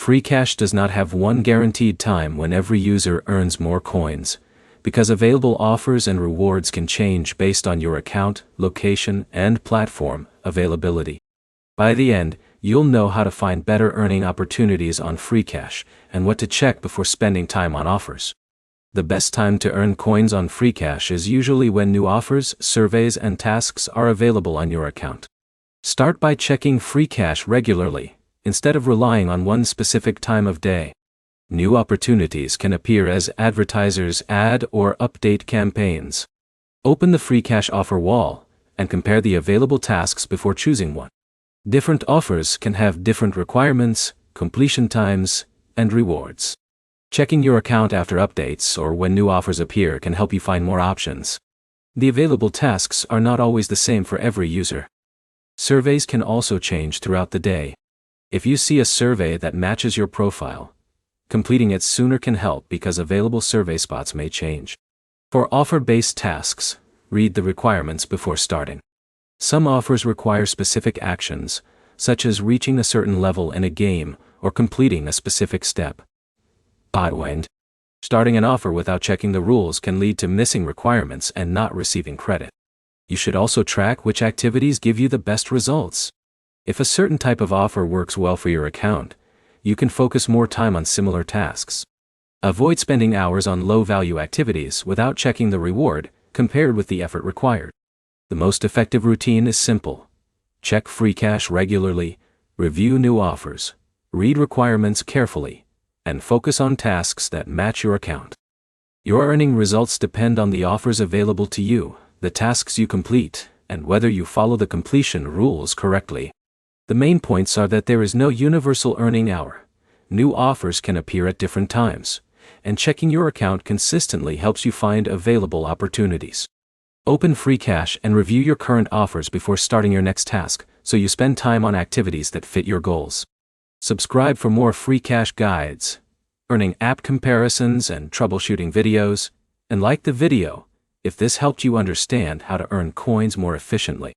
Freecash does not have one guaranteed time when every user earns more coins, because available offers and rewards can change based on your account, location, and platform availability. By the end, you'll know how to find better earning opportunities on Freecash and what to check before spending time on offers. The best time to earn coins on Freecash is usually when new offers, surveys, and tasks are available on your account. Start by checking Freecash regularly, instead of relying on one specific time of day. New opportunities can appear as advertisers add or update campaigns. Open the Freecash offer wall and compare the available tasks before choosing one. Different offers can have different requirements, completion times, and rewards. Checking your account after updates or when new offers appear can help you find more options. The available tasks are not always the same for every user. Surveys can also change throughout the day. If you see a survey that matches your profile, completing it sooner can help because available survey spots may change. For offer-based tasks, read the requirements before starting. Some offers require specific actions, such as reaching a certain level in a game or completing a specific step. Starting an offer without checking the rules can lead to missing requirements and not receiving credit. You should also track which activities give you the best results. If a certain type of offer works well for your account, you can focus more time on similar tasks. Avoid spending hours on low-value activities without checking the reward compared with the effort required. The most effective routine is simple. Check Freecash regularly, review new offers, read requirements carefully, and focus on tasks that match your account. Your earning results depend on the offers available to you, the tasks you complete, and whether you follow the completion rules correctly. The main points are that there is no universal earning hour. New offers can appear at different times, and checking your account consistently helps you find available opportunities. Open Freecash and review your current offers before starting your next task, so you spend time on activities that fit your goals. Subscribe for more Freecash guides, earning app comparisons and troubleshooting videos, and like the video if this helped you understand how to earn coins more efficiently.